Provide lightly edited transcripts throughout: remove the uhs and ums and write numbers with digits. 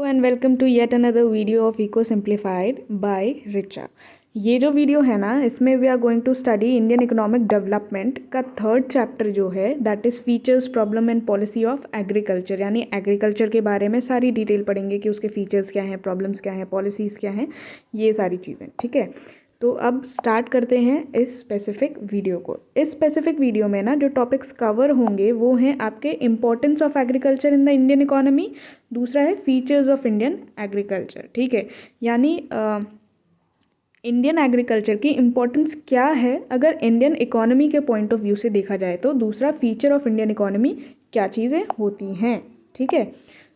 And welcome to yet another video of eco simplified by Richa. ये जो video है ना, इसमें we are going to study Indian economic development का third chapter जो है that is features, problem and policy of agriculture. यानी agriculture के बारे में सारी डिटेल पढ़ेंगे कि उसके फीचर्स क्या हैं, प्रॉब्लम्स क्या हैं, पॉलिसीज़ क्या हैं, ये सारी चीज़ें। ठीक है, तो अब स्टार्ट करते हैं इस स्पेसिफिक वीडियो को। इस स्पेसिफिक वीडियो में ना जो टॉपिक्स कवर होंगे वो हैं आपके importance of agriculture in the Indian economy, दूसरा है फीचर्स ऑफ इंडियन एग्रीकल्चर। ठीक है, यानी इंडियन एग्रीकल्चर की इम्पोर्टेंस क्या है अगर इंडियन इकोनॉमी के पॉइंट ऑफ व्यू से देखा जाए तो, दूसरा फीचर ऑफ इंडियन इकोनॉमी क्या चीज़ें होती हैं। ठीक है,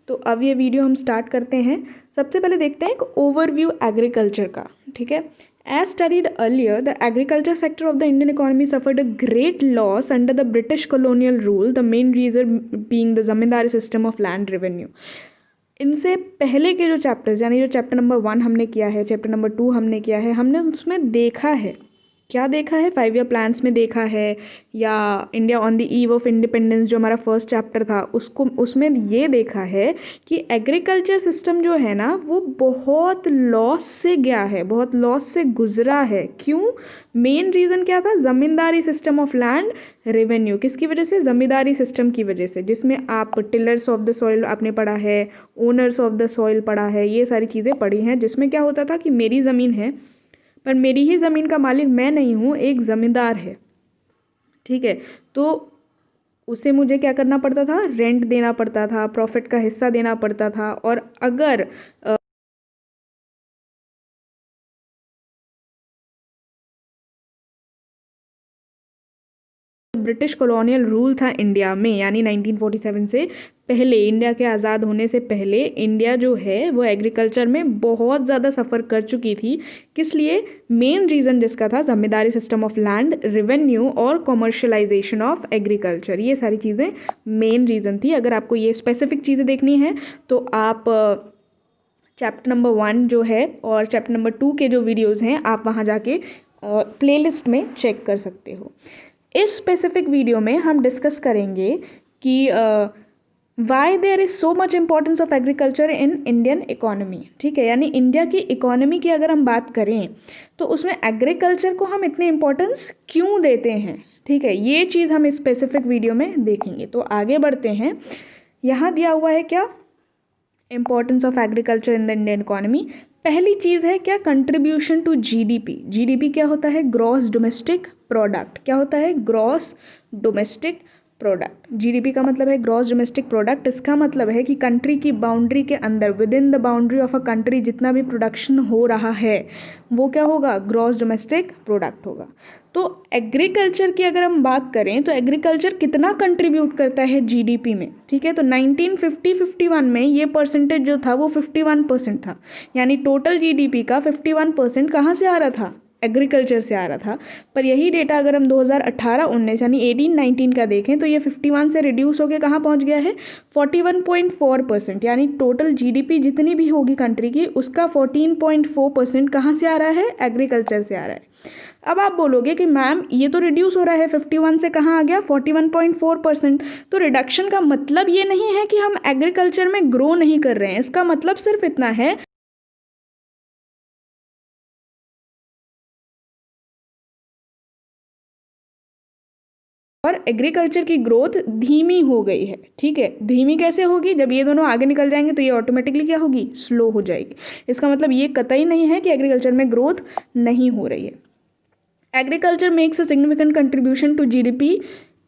तो अब ये वीडियो हम स्टार्ट करते हैं। सबसे पहले देखते हैं एक ओवरव्यू एग्रीकल्चर का। ठीक है, as studied earlier, the agriculture sector of the Indian economy suffered a great loss under the British colonial rule, the main reason being the zamindari system of land revenue. इनसे पहले के जो chapters, यानी जो chapter number 1 हमने किया है, chapter number 2 हमने किया है, हमने उसमें देखा है, क्या देखा है, 5 ईयर प्लान्स में देखा है, या India on the eve of independence जो हमारा फर्स्ट चैप्टर था उसमें ये देखा है कि एग्रीकल्चर सिस्टम जो है ना वो बहुत लॉस से गया है, बहुत लॉस से गुजरा है। क्यों? मेन रीज़न क्या था? ज़मींदारी सिस्टम ऑफ लैंड रेवेन्यू। किसकी वजह से? ज़मींदारी सिस्टम की वजह से, जिसमें आप टिलर्स ऑफ द सॉइल आपने पढ़ा है, ओनर्स ऑफ द सॉइल पढ़ा है, ये सारी चीज़ें पढ़ी हैं, जिसमें क्या होता था कि मेरी ज़मीन है पर मेरी ही ज़मीन का मालिक मैं नहीं हूँ, एक ज़मींदार है। ठीक है, तो उसे मुझे क्या करना पड़ता था? रेंट देना पड़ता था, प्रॉफिट का हिस्सा देना पड़ता था। और अगर ब्रिटिश कॉलोनियल रूल था इंडिया में, यानी 1947 से पहले, इंडिया के आज़ाद होने से पहले इंडिया जो है वो एग्रीकल्चर में बहुत ज़्यादा सफ़र कर चुकी थी। किस लिए? मेन रीज़न जिसका था ज़मींदारी सिस्टम ऑफ लैंड रेवेन्यू और कॉमर्शलाइजेशन ऑफ एग्रीकल्चर, ये सारी चीज़ें मेन रीज़न थी। अगर आपको ये स्पेसिफिक चीज़ें देखनी है तो आप चैप्टर नंबर 1 जो है और चैप्टर नंबर 2 के जो वीडियोज़ हैं आप वहाँ जाके प्लेलिस्ट में चेक कर सकते हो। इस स्पेसिफिक वीडियो में हम डिस्कस करेंगे कि why there is so much importance of agriculture in Indian economy. ठीक है, यानी इंडिया की इकोनॉमी की अगर हम बात करें तो उसमें एग्रीकल्चर को हम इतनी इम्पोर्टेंस क्यों देते हैं। ठीक है, ये चीज़ हम इस स्पेसिफिक वीडियो में देखेंगे। तो आगे बढ़ते हैं। यहाँ दिया हुआ है क्या? Importance of agriculture in the Indian economy. पहली चीज़ है क्या? Contribution to GDP. जीडीपी क्या होता है? Gross domestic product. क्या होता है? Gross domestic product. जीडीपी का मतलब है ग्रॉस डोमेस्टिक प्रोडक्ट। इसका मतलब है कि कंट्री की बाउंड्री के अंदर, with in the boundary of a country, जितना भी प्रोडक्शन हो रहा है वो क्या होगा? ग्रॉस डोमेस्टिक प्रोडक्ट होगा। तो एग्रीकल्चर की अगर हम बात करें तो एग्रीकल्चर कितना कंट्रीब्यूट करता है जीडीपी में? ठीक है, तो 1950-51 में ये परसेंटेज जो था वो 51% था। यानी टोटल जीडीपी का 51% कहाँ से आ रहा था? एग्रीकल्चर से आ रहा था। पर यही डेटा अगर हम 2018-19 यानी 18-19 का देखें तो ये 51 से रिड्यूस होकर कहाँ पहुँच गया है? 41.4%। यानी टोटल जीडीपी जितनी भी होगी कंट्री की उसका 14.4% कहाँ से आ रहा है? एग्रीकल्चर से आ रहा है। अब आप बोलोगे कि मैम ये तो रिड्यूस हो रहा है, 51 से कहाँ आ गया? 41.4%। तो रिडक्शन का मतलब ये नहीं है कि हम एग्रीकल्चर में ग्रो नहीं कर रहे हैं, इसका मतलब सिर्फ इतना है और एग्रीकल्चर की ग्रोथ धीमी हो गई है। ठीक है, धीमी कैसे होगी? जब ये दोनों आगे निकल जाएंगे तो ये ऑटोमेटिकली क्या होगी? स्लो हो जाएगी। इसका मतलब ये कतई नहीं है कि एग्रीकल्चर में ग्रोथ नहीं हो रही है। Agriculture makes a significant contribution to GDP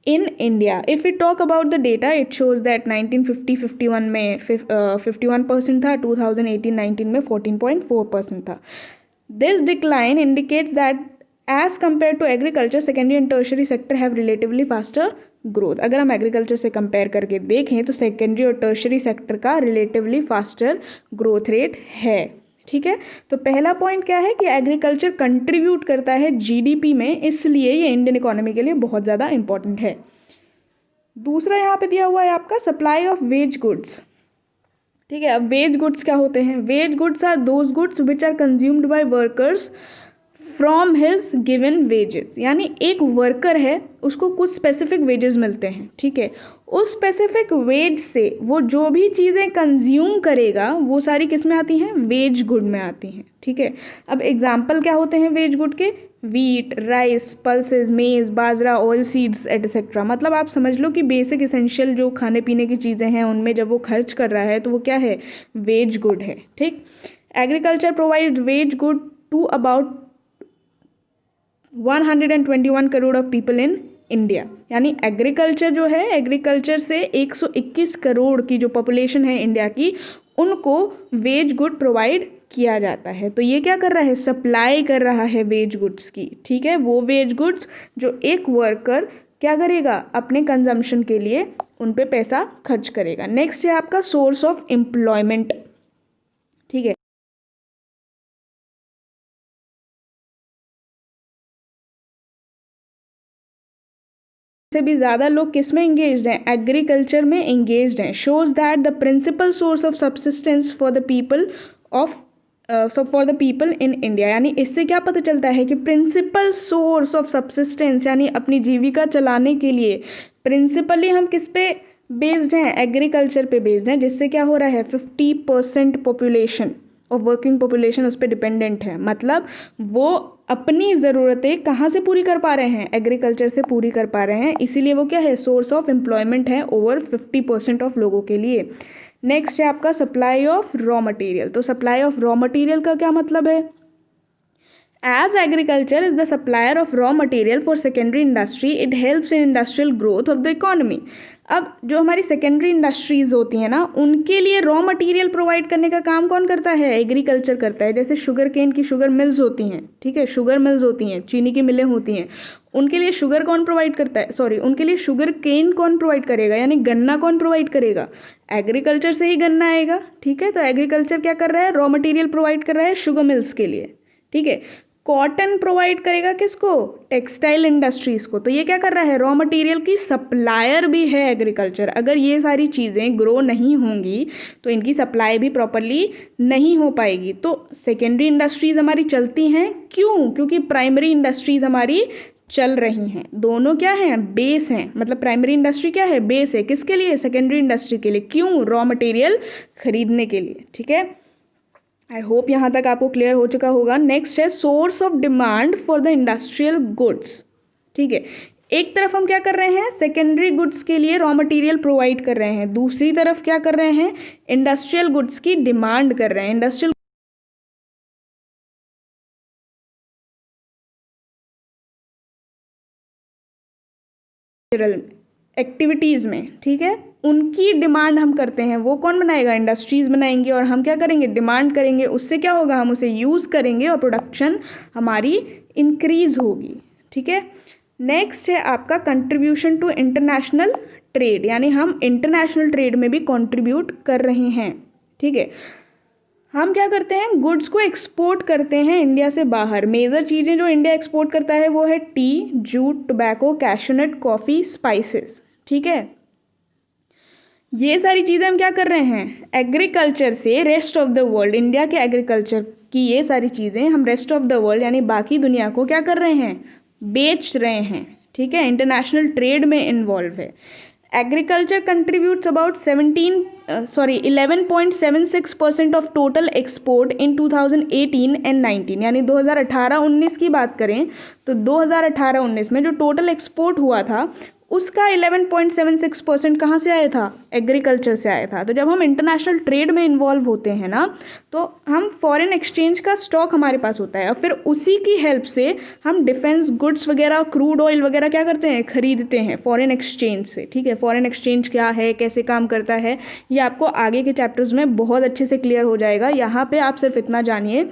in India. If we talk about the data, it shows that 1950-51 में 51% था, 2018-19 में 14.4% था. This decline indicates that as compared to agriculture, secondary and tertiary sector have relatively faster growth. अगर हम agriculture से compare करके देखें तो सेकेंडरी और टर्शरी सेक्टर का रिलेटिवली फास्टर ग्रोथ रेट है। ठीक है, तो पहला पॉइंट क्या है कि एग्रीकल्चर कंट्रीब्यूट करता है जीडीपी में, इसलिए ये इंडियन इकोनॉमी के लिए बहुत ज़्यादा इंपॉर्टेंट है। दूसरा यहाँ पे दिया हुआ है आपका सप्लाई ऑफ वेज गुड्स। ठीक है, अब वेज गुड्स क्या होते हैं? Wage goods are those goods which are consumed by workers from his given wages, यानी एक वर्कर है उसको कुछ स्पेसिफिक वेजेस मिलते हैं, ठीक है, उस स्पेसिफिक वेज से वो जो भी चीज़ें कंज्यूम करेगा वो सारी किस में आती हैं, वेज गुड में आती हैं, ठीक है। अब एग्जाम्पल क्या होते हैं वेज गुड के, वीट, राइस, पल्सेस, मेज, बाजरा, ऑयल सीड्स एटसेट्रा। मतलब आप समझ लो कि बेसिक इसेंशियल जो खाने पीने की चीज़ें हैं उनमें जब वो खर्च कर रहा है तो वो क्या है, वेज गुड है, ठीक। Agriculture provide wage good to about 121 crore of people in India, यानी एग्रीकल्चर जो है, एग्रीकल्चर से 121 करोड़ की जो पॉपुलेशन है इंडिया की, उनको वेज गुड प्रोवाइड किया जाता है। तो ये क्या कर रहा है, सप्लाई कर रहा है वेज गुड्स की, ठीक है, वो वेज गुड्स जो एक वर्कर क्या करेगा, अपने कंजम्पशन के लिए उन पे पैसा खर्च करेगा। नेक्स्ट है आपका सोर्स ऑफ एम्प्लॉयमेंट, ठीक है। से भी ज़्यादा लोग किस में इंगेज्ड हैं, एग्रीकल्चर में इंगेज्ड हैं। Shows that the principal source of subsistence for the people of for the people in India, यानी इससे क्या पता चलता है कि प्रिंसिपल सोर्स ऑफ सब्सिस्टेंस यानी अपनी जीविका चलाने के लिए प्रिंसिपली हम किस पे बेस्ड हैं, एग्रीकल्चर पे बेस्ड हैं, जिससे क्या हो रहा है 50% पॉपुलेशन और वर्किंग पॉपुलेशन उस पर डिपेंडेंट है। मतलब वो अपनी ज़रूरतें कहाँ से पूरी कर पा रहे हैं, एग्रीकल्चर से पूरी कर पा रहे हैं, इसीलिए वो क्या है, सोर्स ऑफ एम्प्लॉयमेंट है ओवर 50% ऑफ लोगों के लिए। नेक्स्ट है आपका सप्लाई ऑफ रॉ मटेरियल। तो सप्लाई ऑफ रॉ मटेरियल का क्या मतलब है, As agriculture is the supplier of raw material for secondary industry, it helps in industrial growth of the economy. अब जो हमारी सेकेंडरी इंडस्ट्रीज होती हैं ना, उनके लिए रॉ मटेरियल प्रोवाइड करने का काम कौन करता है, एग्रीकल्चर करता है। जैसे शुगर केन की शुगर मिल्स होती हैं, ठीक है, शुगर मिल्स होती हैं, चीनी की मिलें होती हैं, उनके लिए शुगर कौन प्रोवाइड करता है, सॉरी उनके लिए शुगर केन कौन प्रोवाइड करेगा, यानी गन्ना कौन प्रोवाइड करेगा, एग्रीकल्चर से ही गन्ना आएगा, ठीक है। तो एग्रीकल्चर क्या कर रहा है, रॉ मटेरियल प्रोवाइड कर रहा है शुगर मिल्स के लिए, ठीक है। कॉटन प्रोवाइड करेगा किसको, टेक्सटाइल इंडस्ट्रीज को। तो ये क्या कर रहा है, रॉ मटेरियल की सप्लायर भी है एग्रीकल्चर। अगर ये सारी चीज़ें ग्रो नहीं होंगी तो इनकी सप्लाई भी प्रॉपरली नहीं हो पाएगी। तो सेकेंडरी इंडस्ट्रीज हमारी चलती हैं, क्यों, क्योंकि प्राइमरी इंडस्ट्रीज हमारी चल रही हैं। दोनों क्या हैं, बेस हैं। मतलब प्राइमरी इंडस्ट्री क्या है, बेस है, किसके लिए, सेकेंडरी इंडस्ट्री के लिए। क्यों, रॉ मटेरियल खरीदने के लिए, ठीक है। आई होप यहाँ तक आपको क्लियर हो चुका होगा। नेक्स्ट है source of demand for the industrial goods, ठीक है। एक तरफ हम क्या कर रहे हैं, सेकेंडरी गुड्स के लिए रॉ मटेरियल प्रोवाइड कर रहे हैं, दूसरी तरफ क्या कर रहे हैं, इंडस्ट्रियल गुड्स की डिमांड कर रहे हैं, इंडस्ट्रियल एक्टिविटीज़ में, ठीक है, उनकी डिमांड हम करते हैं। वो कौन बनाएगा, इंडस्ट्रीज़ बनाएंगे, और हम क्या करेंगे, डिमांड करेंगे। उससे क्या होगा, हम उसे यूज़ करेंगे और प्रोडक्शन हमारी इंक्रीज होगी, ठीक है। नेक्स्ट है आपका कंट्रीब्यूशन टू इंटरनेशनल ट्रेड, यानी हम इंटरनेशनल ट्रेड में भी कंट्रीब्यूट कर रहे हैं, ठीक है। हम क्या करते हैं, गुड्स को एक्सपोर्ट करते हैं इंडिया से बाहर। मेजर चीज़ें जो इंडिया एक्सपोर्ट करता है वो है T, jute, tobacco, cashew nut, coffee, spices, ठीक है। ये सारी चीज़ें हम क्या कर रहे हैं, एग्रीकल्चर से rest of the world, India के एग्रीकल्चर की ये सारी चीज़ें हम रेस्ट ऑफ द वर्ल्ड यानी बाकी दुनिया को क्या कर रहे हैं, बेच रहे हैं, ठीक है, इंटरनेशनल ट्रेड में इन्वॉल्व है। Agriculture contributes about 11.76% of total export in 2018 and 19, यानी 2018-19 की बात करें तो 2018-19 में जो टोटल एक्सपोर्ट हुआ था उसका 11.76% कहाँ से आया था, एग्रीकल्चर से आया था। तो जब हम इंटरनेशनल ट्रेड में इन्वॉल्व होते हैं ना, तो हम फॉरेन एक्सचेंज का स्टॉक हमारे पास होता है और फिर उसी की हेल्प से हम डिफेंस गुड्स वगैरह, क्रूड ऑयल वगैरह क्या करते हैं, खरीदते हैं फॉरेन एक्सचेंज से, ठीक है। फॉरेन एक्सचेंज क्या है, कैसे काम करता है, ये आपको आगे के चैप्टर्स में बहुत अच्छे से क्लियर हो जाएगा। यहाँ पे आप सिर्फ इतना जानिए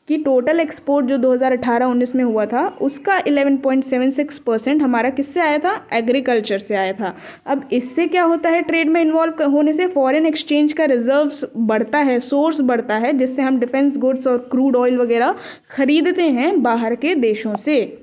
कि टोटल एक्सपोर्ट जो 2018-19 में हुआ था उसका 11.76% हमारा किससे आया था, एग्रीकल्चर से आया था। अब इससे क्या होता है, ट्रेड में इन्वॉल्व होने से फॉरेन एक्सचेंज का रिजर्व्स बढ़ता है, सोर्स बढ़ता है, जिससे हम डिफेंस गुड्स और क्रूड ऑयल वगैरह खरीदते हैं बाहर के देशों से।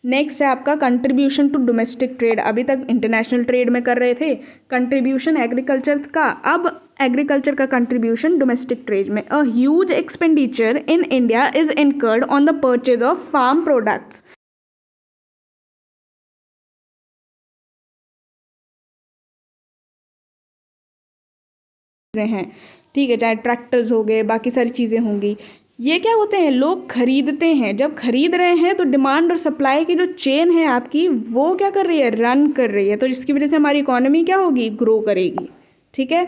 नेक्स्ट है आपका कंट्रीब्यूशन टू डोमेस्टिक ट्रेड। अभी तक इंटरनेशनल ट्रेड में कर रहे थे कंट्रीब्यूशन एग्रीकल्चर का, अब एग्रीकल्चर का कंट्रीब्यूशन डोमेस्टिक ट्रेड में। A huge expenditure in India is incurred on the purchase of farm products. हैं, ठीक है, चाहे ट्रैक्टर्स हो गए, बाकी सारी चीज़ें होंगी, ये क्या होते हैं, लोग खरीदते हैं। जब खरीद रहे हैं तो डिमांड और सप्लाई की जो चेन है आपकी, वो क्या कर रही है, रन कर रही है, तो जिसकी वजह से हमारी इकोनॉमी क्या होगी, ग्रो करेगी। ठीक है,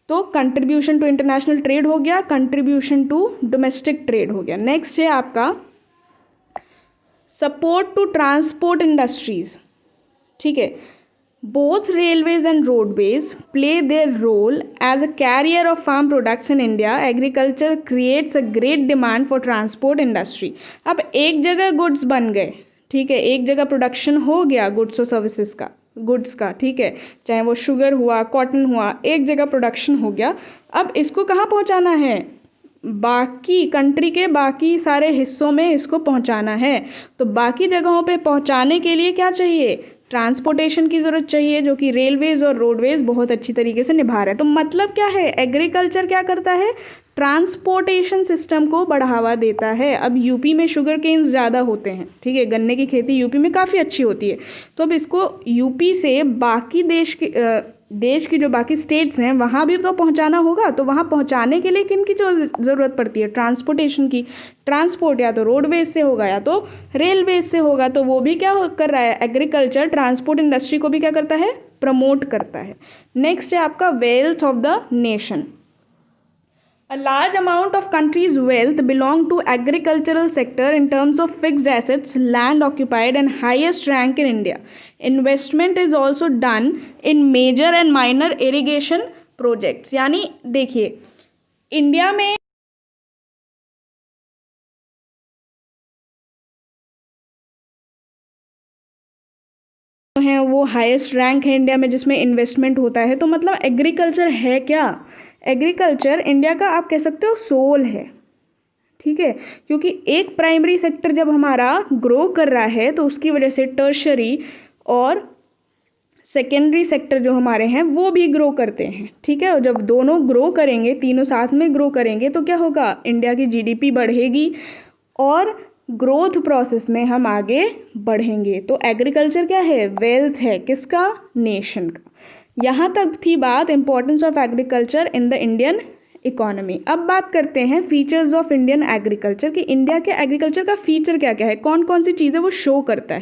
तो कंट्रीब्यूशन टू इंटरनेशनल ट्रेड हो गया, कंट्रीब्यूशन टू डोमेस्टिक ट्रेड हो गया। नेक्स्ट है आपका सपोर्ट टू ट्रांसपोर्ट इंडस्ट्रीज। ठीक है, both railways and roadways play their role as a carrier of farm products in India. Agriculture creates a great demand for transport industry. अब एक जगह goods बन गए, ठीक है, एक जगह प्रोडक्शन हो गया गुड्स और सर्विसेज का, गुड्स का, ठीक है, चाहे वो शुगर हुआ, कॉटन हुआ, एक जगह प्रोडक्शन हो गया। अब इसको कहाँ पहुँचाना है, बाकी कंट्री के बाकी सारे हिस्सों में इसको पहुँचाना है। तो बाकी जगहों पे पहुँचाने के लिए क्या चाहिए, ट्रांसपोर्टेशन की ज़रूरत चाहिए, जो कि रेलवेज़ और रोडवेज़ बहुत अच्छी तरीके से निभा रहे हैं। तो मतलब क्या है, एग्रीकल्चर क्या करता है, ट्रांसपोर्टेशन सिस्टम को बढ़ावा देता है। अब यूपी में शुगर केन्स ज़्यादा होते हैं, ठीक है, गन्ने की खेती यूपी में काफ़ी अच्छी होती है, तो अब इसको यूपी से बाकी देश की जो बाकी स्टेट्स हैं वहाँ भी तो पहुँचाना होगा। तो वहाँ पहुँचाने के लिए किन की जो ज़रूरत पड़ती है, ट्रांसपोर्टेशन की। ट्रांसपोर्ट या तो रोडवेज से होगा या तो रेलवेज से होगा। तो वो भी क्या कर रहा है, एग्रीकल्चर ट्रांसपोर्ट इंडस्ट्री को भी क्या करता है, प्रमोट करता है। नेक्स्ट है आपका wealth of the nation. A large amount of country's wealth belong to agricultural sector in terms of fixed assets, land occupied and highest rank in India. Investment is also done in major and minor irrigation projects. यानी देखिए India में है वो highest rank है India में जिसमें investment होता है। तो मतलब एग्रीकल्चर है क्या, एग्रीकल्चर इंडिया का आप कह सकते हो सोल है। ठीक है, क्योंकि एक प्राइमरी सेक्टर जब हमारा ग्रो कर रहा है तो उसकी वजह से टर्शरी और सेकेंडरी सेक्टर जो हमारे हैं वो भी ग्रो करते हैं। ठीक है, और जब दोनों ग्रो करेंगे, तीनों साथ में ग्रो करेंगे, तो क्या होगा, इंडिया की जीडीपी बढ़ेगी और ग्रोथ प्रोसेस में हम आगे बढ़ेंगे। तो एग्रीकल्चर क्या है, वेल्थ है, किसका, नेशन का। यहाँ तक थी बात importance of agriculture in the Indian economy. अब बात करते हैं फीचर्स ऑफ इंडियन एग्रीकल्चर कि इंडिया के एग्रीकल्चर का फीचर क्या क्या है, कौन कौन सी चीज़ें वो शो करता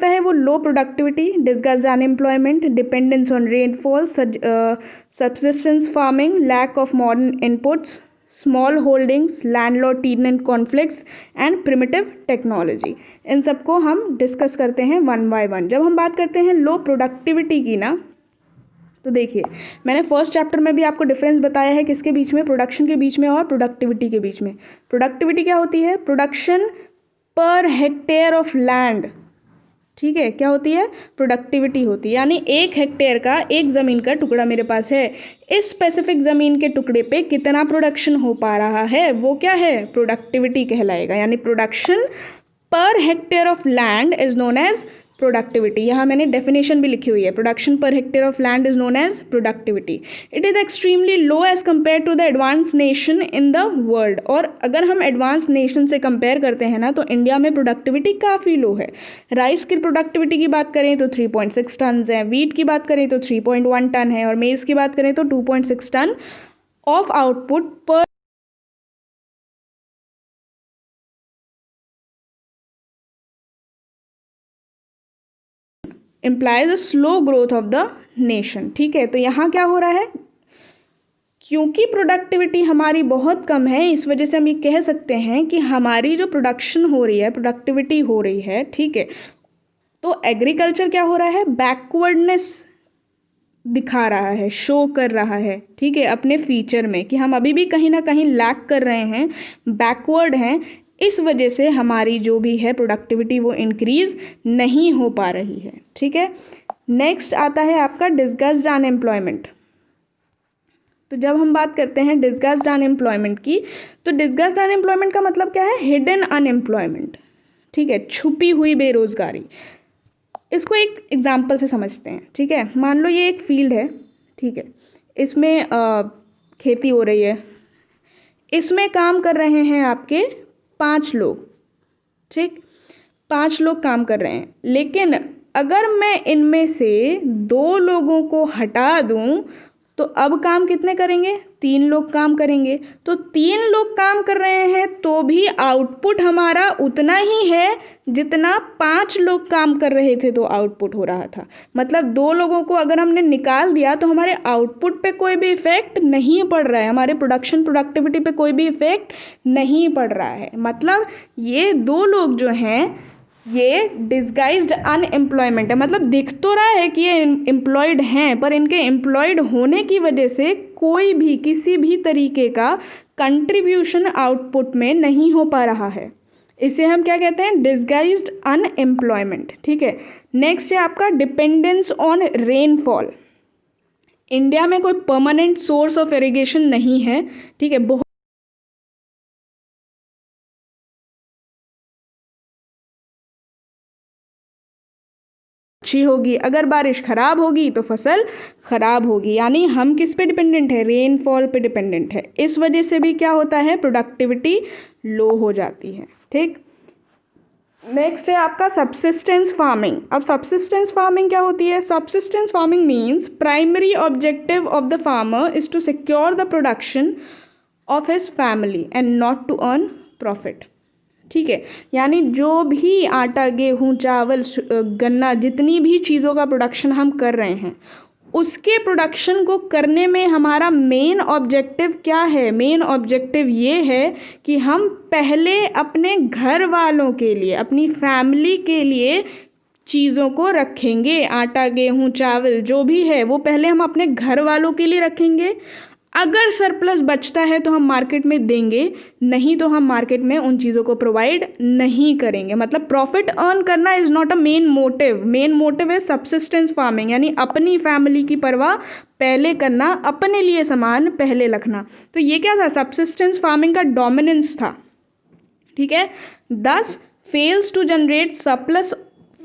है। वो low productivity, disguised unemployment, dependence on rainfall, subsistence farming, lack of modern inputs, small holdings, landlord tenant conflicts and primitive technology. इन सबको हम डिस्कस करते हैं वन बाय वन। जब हम बात करते हैं लो प्रोडक्टिविटी की ना, तो देखिए मैंने फर्स्ट चैप्टर में भी आपको डिफरेंस बताया है किसके बीच में, प्रोडक्शन के बीच में और प्रोडक्टिविटी के बीच में। प्रोडक्टिविटी क्या होती है, production per hectare of land. ठीक है, क्या होती है, प्रोडक्टिविटी होती है, यानी 1 हेक्टेयर का, एक ज़मीन का टुकड़ा मेरे पास है, इस स्पेसिफिक ज़मीन के टुकड़े पे कितना प्रोडक्शन हो पा रहा है, वो क्या है, प्रोडक्टिविटी कहलाएगा। यानी production per hectare of land is known as productivity. यहाँ मैंने डेफिनेशन भी लिखी हुई है, production per hectare of land is known as productivity. It is extremely low as compare to the advance nation in the world. और अगर हम advance nation से कंपेयर करते हैं ना, तो इंडिया में प्रोडक्टिविटी काफ़ी लो है। राइस की प्रोडक्टिविटी की बात करें तो 3.6 टन है, वीट की बात करें तो 3.1 टन है, और मेज़ की बात करें तो 2.6 टन ऑफ आउटपुट पर implies a slow growth of the nation। ठीक है, तो यहाँ क्या हो रहा है, क्योंकि प्रोडक्टिविटी हमारी बहुत कम है, इस वजह से हम ये कह सकते हैं कि हमारी जो प्रोडक्शन हो रही है, प्रोडक्टिविटी हो रही है। ठीक है, तो एग्रीकल्चर क्या हो रहा है, बैकवर्डनेस दिखा रहा है, शो कर रहा है। ठीक है, अपने फीचर में कि हम अभी भी कहीं ना कहीं लैक कर रहे हैं, बैकवर्ड हैं, इस वजह से हमारी जो भी है प्रोडक्टिविटी वो इंक्रीज नहीं हो पा रही है। ठीक है, नेक्स्ट आता है आपका डिस्गस्टेड अनएम्प्लॉयमेंट। तो जब हम बात करते हैं डिस्गस्टेड अनएम्प्लॉयमेंट की, तो डिस्गस्टेड अनएम्प्लॉयमेंट का मतलब क्या है, हिडन अनएम्प्लॉयमेंट। ठीक है, छुपी हुई बेरोजगारी। इसको एक एग्जाम्पल से समझते हैं। ठीक है, मान लो ये एक फील्ड है, ठीक है, इसमें खेती हो रही है, इसमें काम कर रहे हैं आपके 5 लोग, ठीक, 5 लोग काम कर रहे हैं। लेकिन अगर मैं इनमें से 2 लोगों को हटा दूं तो अब काम कितने करेंगे? 3 लोग काम करेंगे। तो 3 लोग काम कर रहे हैं तो भी आउटपुट हमारा उतना ही है जितना 5 लोग काम कर रहे थे तो आउटपुट हो रहा था। मतलब 2 लोगों को अगर हमने निकाल दिया तो हमारे आउटपुट पे कोई भी इफेक्ट नहीं पड़ रहा है, हमारे प्रोडक्टिविटी पे कोई भी इफेक्ट नहीं पड़ रहा है। मतलब ये 2 लोग जो हैं ये डिस्गाइज्ड अनएम्प्लॉयमेंट है, मतलब दिख तो रहा है कि ये एम्प्लॉयड हैं पर इनके एम्प्लॉयड होने की वजह से कोई भी किसी भी तरीके का कंट्रीब्यूशन आउटपुट में नहीं हो पा रहा है। इसे हम क्या कहते हैं? Disguised unemployment. ठीक है, नेक्स्ट है आपका डिपेंडेंस ऑन रेनफॉल। इंडिया में कोई परमानेंट सोर्स ऑफ इरिगेशन नहीं है, ठीक है, बहुत अच्छी होगी, अगर बारिश खराब होगी तो फसल खराब होगी। यानी हम किस पे डिपेंडेंट है? रेनफॉल पे डिपेंडेंट है। इस वजह से भी क्या होता है? प्रोडक्टिविटी लो हो जाती है। ठीक, नेक्स्ट है आपका सबसिस्टेंस फार्मिंग। अब सबसिस्टेंस फार्मिंग क्या होती है? Subsistence farming means primary objective of the farmer is to secure the production of his family and not to earn profit. ठीक है, यानी जो भी आटा, गेहूँ, चावल, गन्ना, जितनी भी चीज़ों का प्रोडक्शन हम कर रहे हैं उसके प्रोडक्शन को करने में हमारा मेन ऑब्जेक्टिव क्या है? मेन ऑब्जेक्टिव ये है कि हम पहले अपने घर वालों के लिए, अपनी फैमिली के लिए चीज़ों को रखेंगे। आटा, गेहूँ, चावल जो भी है वो पहले हम अपने घर वालों के लिए रखेंगे। अगर सरप्लस बचता है तो हम मार्केट में देंगे, नहीं तो हम मार्केट में उन चीज़ों को प्रोवाइड नहीं करेंगे। मतलब प्रॉफिट अर्न करना is not a main motive. Main motive है सबसिस्टेंस फार्मिंग, यानी अपनी फैमिली की परवाह पहले करना, अपने लिए सामान पहले रखना। तो ये क्या था? सबसिस्टेंस फार्मिंग का डोमिनेंस था। ठीक है, thus fails to generate surplus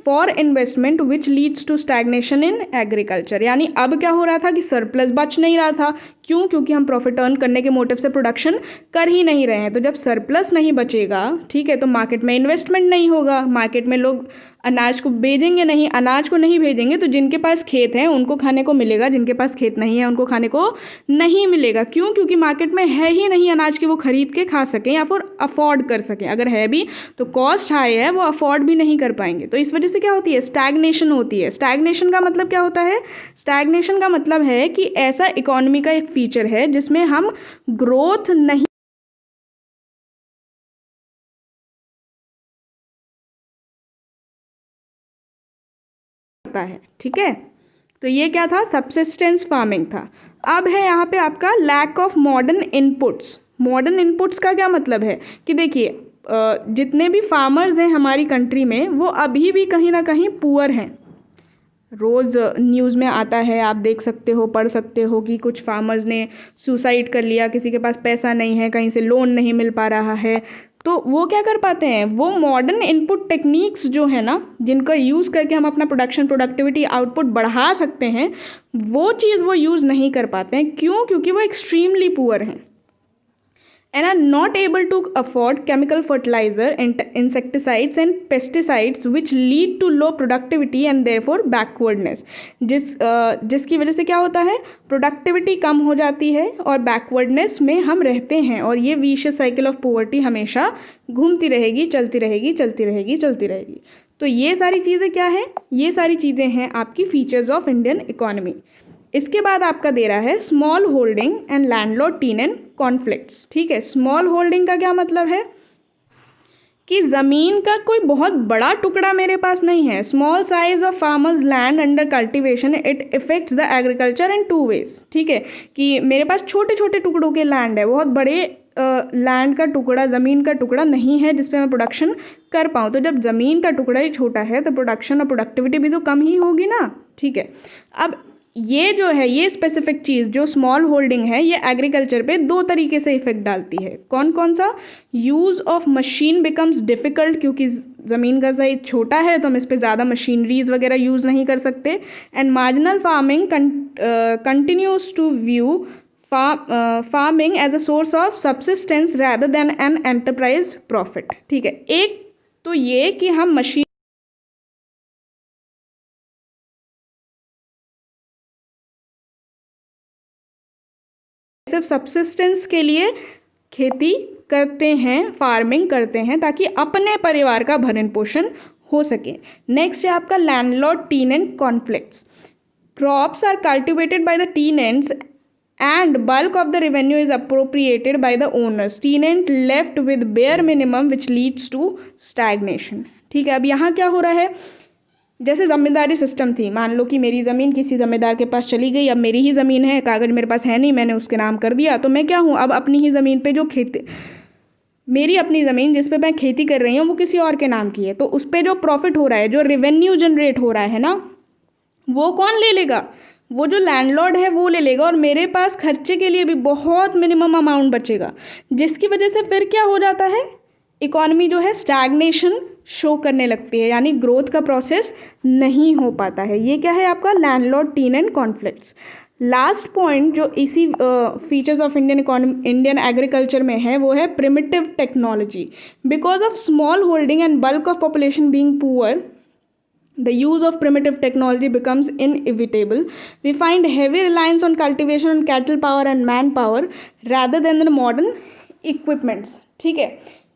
for investment which leads to stagnation in agriculture. यानी अब क्या हो रहा था कि सरप्लस बच नहीं रहा था। क्यों? क्योंकि हम प्रॉफिट अर्न करने के मोटिव से प्रोडक्शन कर ही नहीं रहे हैं। तो जब सरप्लस नहीं बचेगा, ठीक है, तो मार्केट में इन्वेस्टमेंट नहीं होगा, मार्केट में लोग अनाज को भेजेंगे नहीं, अनाज को नहीं भेजेंगे तो जिनके पास खेत है उनको खाने को मिलेगा, जिनके पास खेत नहीं है उनको खाने को नहीं मिलेगा। क्यों? क्योंकि मार्केट में है ही नहीं अनाज की वो खरीद के खा सकें या फिर अफोर्ड कर सकें। अगर है भी तो कॉस्ट हाई है, वो अफोर्ड भी नहीं कर पाएंगे। तो इस वजह से क्या होती है? स्टैग्नेशन होती है। स्टैग्नेशन का मतलब क्या होता है? स्टैग्नेशन का मतलब है कि ऐसा इकोनॉमी का एक फीचर है जिसमें हम ग्रोथ नहीं है। ठीक है, तो ये क्या था? सबसिस्टेंस फार्मिंग था। अब है यहाँ पे आपका lack of modern inputs. Modern inputs का क्या मतलब है कि देखिए जितने भी फार्मर्स हैं हमारी कंट्री में वो अभी भी कहीं ना कहीं पुअर हैं। रोज़ न्यूज़ में आता है, आप देख सकते हो, पढ़ सकते हो कि कुछ फार्मर्स ने सुसाइड कर लिया, किसी के पास पैसा नहीं है, कहीं से लोन नहीं मिल पा रहा है। तो वो क्या कर पाते हैं? वो मॉडर्न इनपुट टेक्निक्स जो है ना, जिनका यूज़ करके हम अपना प्रोडक्शन, प्रोडक्टिविटी, आउटपुट बढ़ा सकते हैं, वो चीज़ वो यूज़ नहीं कर पाते हैं। क्यों? क्योंकि वो एक्सट्रीमली पुअर हैं and are not able to afford chemical fertilizer, insecticides and pesticides which lead to low productivity and therefore backwardness। जिसकी वजह से क्या होता है? प्रोडक्टिविटी कम हो जाती है और बैकवर्डनेस में हम रहते हैं, और ये विशियस साइकिल ऑफ पॉवर्टी हमेशा घूमती रहेगी, चलती रहेगी, चलती रहेगी, चलती रहेगी। तो ये सारी चीज़ें क्या है? ये सारी चीज़ें हैं आपकी फीचर्स ऑफ इंडियन इकोनॉमी। इसके बाद आपका दे रहा है small holding and landlord tenant conflicts. ठीक है, स्मॉल होल्डिंग का क्या मतलब है कि ज़मीन का कोई बहुत बड़ा टुकड़ा मेरे पास नहीं है। Small size of farmers land under cultivation it effects the agriculture in 2 ways। ठीक है, कि मेरे पास छोटे छोटे टुकड़ों के लैंड है, बहुत बड़े लैंड का टुकड़ा, ज़मीन का टुकड़ा नहीं है जिसपे मैं प्रोडक्शन कर पाऊँ। तो जब ज़मीन का टुकड़ा ही छोटा है तो प्रोडक्शन और प्रोडक्टिविटी भी तो कम ही होगी ना। ठीक है, अब ये जो है, ये स्पेसिफिक चीज़ जो स्मॉल होल्डिंग है, ये एग्रीकल्चर पे दो तरीके से इफेक्ट डालती है। कौन कौन सा? Use of machine becomes difficult, क्योंकि ज़मीन का साइज छोटा है तो हम इस पर ज़्यादा मशीनरीज वगैरह यूज़ नहीं कर सकते। And marginal farming continues to view farming as a source of subsistence rather than an enterprise profit. ठीक है, एक तो ये कि हम मशीन सिर्फ सब्सिस्टेंस के लिए खेती करते हैं, फार्मिंग करते हैं, ताकि अपने परिवार का भरण पोषण हो सके। नेक्स्ट है आपका landlord tenant conflicts. Crops are cultivated by the tenants and bulk of the revenue is appropriated by the owners. Tenant left with bare minimum which leads to stagnation. ठीक है, अब यहाँ क्या हो रहा है? जैसे जमींदारी सिस्टम थी, मान लो कि मेरी ज़मीन किसी ज़मींदार के पास चली गई, अब मेरी ही ज़मीन है, कागज़ मेरे पास है नहीं, मैंने उसके नाम कर दिया, तो मैं क्या हूँ, अब अपनी ही ज़मीन पे जो खेती, मेरी अपनी ज़मीन जिस पे मैं खेती कर रही हूँ वो किसी और के नाम की है, तो उस पर जो प्रॉफिट हो रहा है, जो रेवेन्यू जनरेट हो रहा है ना, वो कौन ले लेगा? वो जो लैंडलॉर्ड है वो ले लेगा, और मेरे पास खर्चे के लिए भी बहुत मिनिमम अमाउंट बचेगा, जिसकी वजह से फिर क्या हो जाता है, इकोनॉमी जो है स्टैग्नेशन शो करने लगती है, यानी ग्रोथ का प्रोसेस नहीं हो पाता है। ये क्या है आपका landlord tenant conflicts. Last point जो इसी features of Indian economy, Indian agriculture में है, वो है primitive technology. Because of small holding and bulk of population being poor, the use of primitive technology becomes inevitable. We find heavy reliance on cultivation on cattle power and manpower rather than the modern equipments. ठीक है,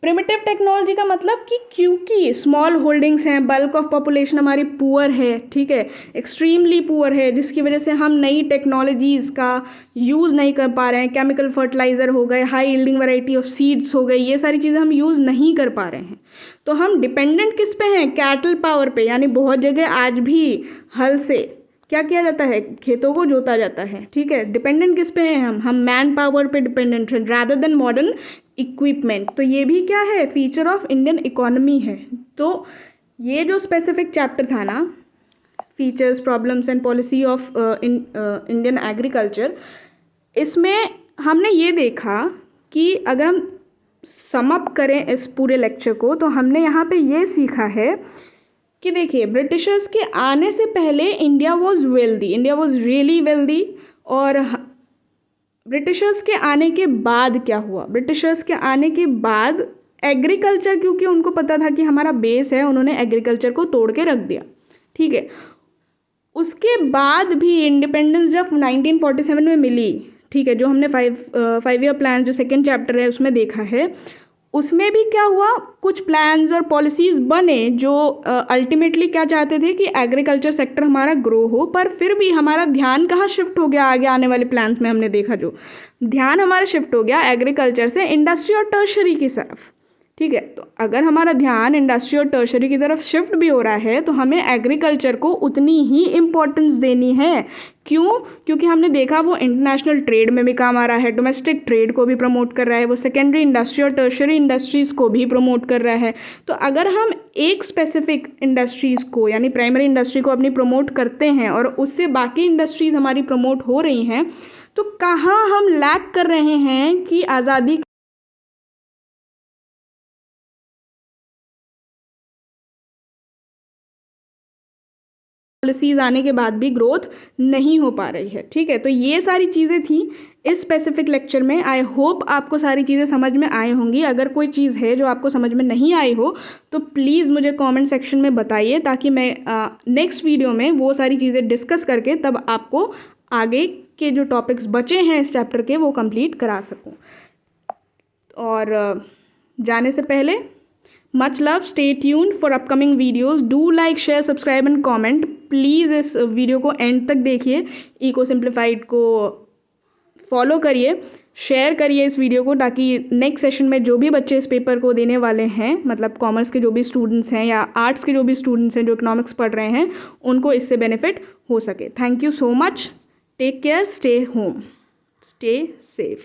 primitive technology का मतलब कि क्योंकि small holdings हैं, bulk of population हमारी poor है, ठीक है, एक्सट्रीमली पुअर है, जिसकी वजह से हम नई टेक्नोलॉजीज़ का यूज़ नहीं कर पा रहे हैं। केमिकल फर्टिलाइज़र हो गए, high yielding variety of seeds हो गई, ये सारी चीज़ें हम यूज़ नहीं कर पा रहे हैं। तो हम डिपेंडेंट किस पे हैं? कैटल पावर पे, यानी बहुत जगह आज भी हल से क्या किया जाता है, खेतों को जोता जाता है। ठीक है, डिपेंडेंट किस पे हैं हम मैन पावर पे डिपेंडेंट हैं रादर देन मॉडर्न इक्विपमेंट। तो ये भी क्या है, फीचर ऑफ इंडियन इकोनॉमी है। तो ये जो स्पेसिफिक चैप्टर था ना, features, problems and policy of Indian agriculture, इसमें हमने ये देखा कि अगर हम सम अप करें इस पूरे लेक्चर को, तो हमने यहाँ पे ये सीखा है कि देखिए, ब्रिटिशर्स के आने से पहले India was wealthy, India was really wealthy. और ब्रिटिशर्स के आने के बाद क्या हुआ, ब्रिटिशर्स के आने के बाद एग्रीकल्चर, क्योंकि उनको पता था कि हमारा बेस है, उन्होंने एग्रीकल्चर को तोड़ के रख दिया। ठीक है, उसके बाद भी इंडिपेंडेंस जब 1947 में मिली, ठीक है, जो हमने फाइव ईयर प्लान जो सेकेंड चैप्टर है उसमें देखा है, उसमें भी क्या हुआ, कुछ प्लान्स और पॉलिसीज़ बने जो अल्टीमेटली क्या चाहते थे कि एग्रीकल्चर सेक्टर हमारा ग्रो हो। पर फिर भी हमारा ध्यान कहाँ शिफ्ट हो गया, आगे आने वाले प्लान्स में हमने देखा जो ध्यान हमारा शिफ्ट हो गया एग्रीकल्चर से इंडस्ट्री और टर्शरी की तरफ। ठीक है, तो अगर हमारा ध्यान इंडस्ट्री और टर्शरी की तरफ शिफ्ट भी हो रहा है, तो हमें एग्रीकल्चर को उतनी ही इम्पोर्टेंस देनी है। क्यों? क्योंकि हमने देखा वो इंटरनेशनल ट्रेड में भी काम आ रहा है, डोमेस्टिक ट्रेड को भी प्रमोट कर रहा है, वो सेकेंडरी इंडस्ट्री और टर्शरी इंडस्ट्रीज़ को भी प्रमोट कर रहा है। तो अगर हम एक स्पेसिफिक इंडस्ट्रीज़ को, यानी प्राइमरी इंडस्ट्री को अपनी प्रमोट करते हैं और उससे बाकी इंडस्ट्रीज़ हमारी प्रमोट हो रही हैं, तो कहाँ हम लैक कर रहे हैं कि आज़ादी पॉलिसीज आने के बाद भी ग्रोथ नहीं हो पा रही है। ठीक है, तो ये सारी चीज़ें थी इस स्पेसिफिक लेक्चर में। आई होप आपको सारी चीज़ें समझ में आई होंगी। अगर कोई चीज़ है जो आपको समझ में नहीं आई हो, तो प्लीज़ मुझे कमेंट सेक्शन में बताइए, ताकि मैं नेक्स्ट वीडियो में वो सारी चीज़ें डिस्कस करके तब आपको आगे के जो टॉपिक्स बचे हैं इस चैप्टर के वो कंप्लीट करा सकूँ। और जाने से पहले much love, stay tuned for upcoming videos, do like, share, subscribe and comment. Please इस वीडियो को एंड तक देखिए, इको सिंप्लीफाइड को फॉलो करिए, शेयर करिए इस वीडियो को, ताकि नेक्स्ट सेशन में जो भी बच्चे इस पेपर को देने वाले हैं, मतलब कॉमर्स के जो भी स्टूडेंट्स हैं या आर्ट्स के जो भी स्टूडेंट्स हैं जो इकोनॉमिक्स पढ़ रहे हैं, उनको इससे बेनिफिट हो सके। Thank you so much, take care, stay home, stay safe.